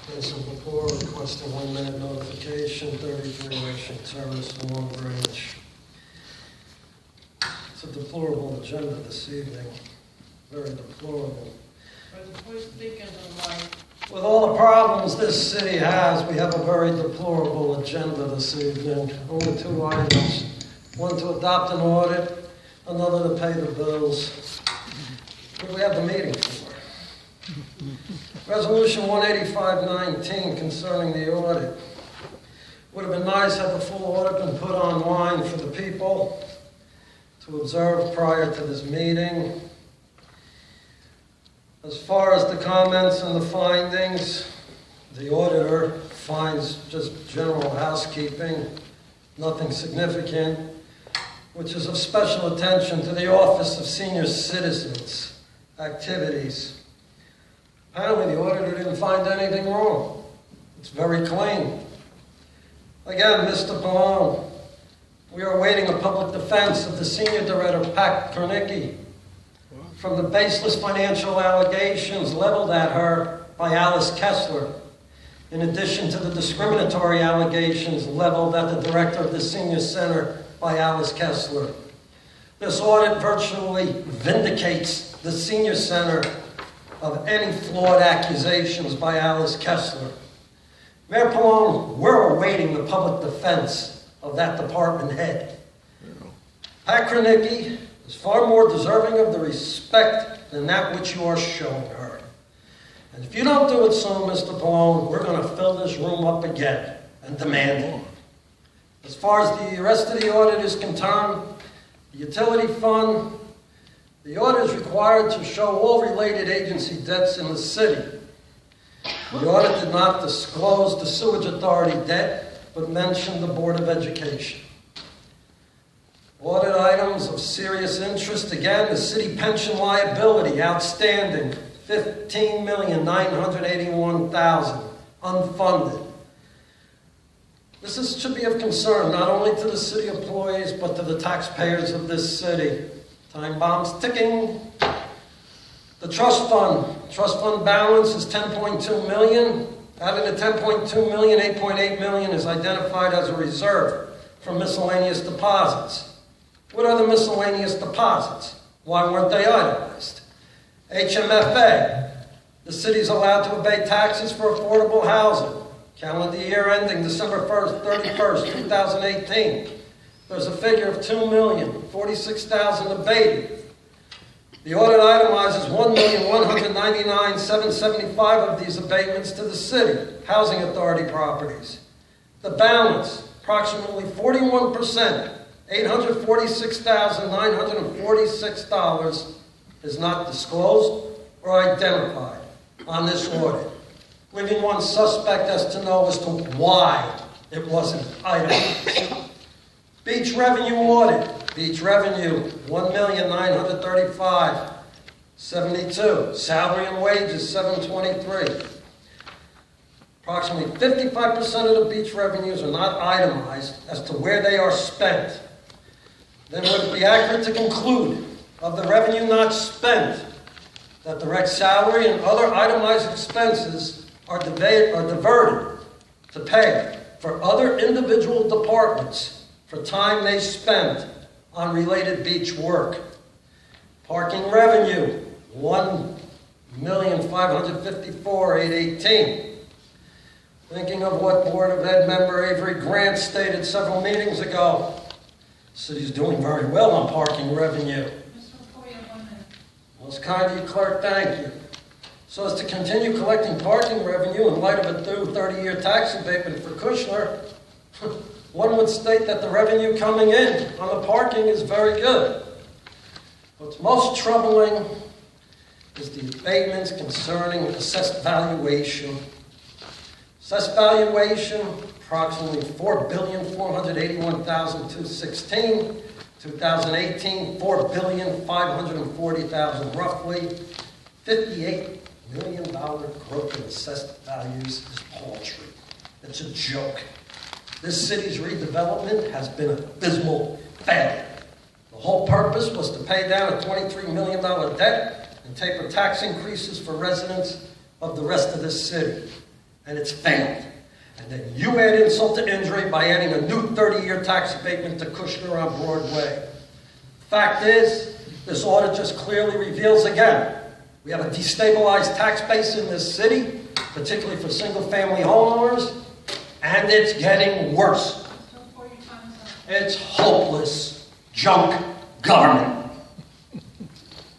Vincent Lepore requesting 1-minute notification, 33 Ocean Terrace, Long Branch. It's a deplorable agenda this evening, very deplorable. Please speak into the mic. With all the problems this city has, we have a very deplorable agenda this evening. Only 2 items. One to adopt an audit, another to pay the bills. What do we have the meeting for? Resolution 185-19 concerning the audit. Would have been nice had the full audit been put online for the people to observe prior to this meeting. As far as the comments and the findings, the auditor finds just general housekeeping, nothing significant, which is of special attention to the Office of Senior Citizens activities. Apparently the auditor didn't find anything wrong. It's very clean. Again, Mr. Malone, we are awaiting a public defense of the Senior Director, Pat Kernicki, from the baseless financial allegations leveled at her by Alice Kessler, in addition to the discriminatory allegations leveled at the Director of the Senior Center by Alice Kessler. This audit virtually vindicates the Senior Center of any flawed accusations by Alice Kessler. Mayor Pallone, we're awaiting the public defense of that department head. Pat Kernicki is far more deserving of the respect than that which you are showing her. And if you don't do it soon, Mr. Pallone, we're going to fill this room up again and demand it. As far as the rest of the audit is concerned, the utility fund, the audit is required to show all related agency debts in the city. The audit did not disclose the sewage authority debt, but mentioned the Board of Education. Audit items of serious interest, again, the city pension liability, outstanding, $15,981,000, unfunded. This should be of concern not only to the city employees, but to the taxpayers of this city. Time bomb's ticking. The trust fund balance is $10.2 million. Out of the $10.2 million, $8.8 million is identified as a reserve for miscellaneous deposits. What are the miscellaneous deposits? Why weren't they itemized? HMFA. The city's allowed to abate taxes for affordable housing. Calendar year ending December 31st, 2018. There's a figure of $2,046,000 abated. The audit itemizes $1,199,775 of these abatements to the city, housing authority properties. The balance, approximately 41%, $846,946, is not disclosed or identified on this audit, leaving one suspect as to know as to why it wasn't itemized. Beach revenue audit. Beach revenue, $1,935,072. Salary and wages, $723,000. Approximately 55% of the beach revenues are not itemized as to where they are spent. Then would it be accurate to conclude of the revenue not spent that direct salary and other itemized expenses are diverted to pay for other individual departments for time they spent on related beach work? Parking revenue, $1,554,818. Thinking of what Board of Ed member Avery Grant stated several meetings ago, the city's doing very well on parking revenue. Mr. Lepore, you have 1 minute. Most kind of you, clerk, thank you. So as to continue collecting parking revenue in light of a due 30-year tax abatement for Kushner, one would state that the revenue coming in on the parking is very good. What's most troubling is the abatements concerning assessed valuation. Assessed valuation, approximately $4,481,216. 2018, $4,540,000 roughly. $58 million growth in assessed values is paltry. It's a joke. This city's redevelopment has been an abysmal failure. The whole purpose was to pay down a $23 million debt and taper tax increases for residents of the rest of this city. and it's failed. And then you add insult to injury by adding a new 30-year tax abatement to Kushner on Broadway. Fact is, this audit just clearly reveals again, we have a destabilized tax base in this city, particularly for single-family homeowners, and it's getting worse. Lepore, your time is up. It's hopeless junk government.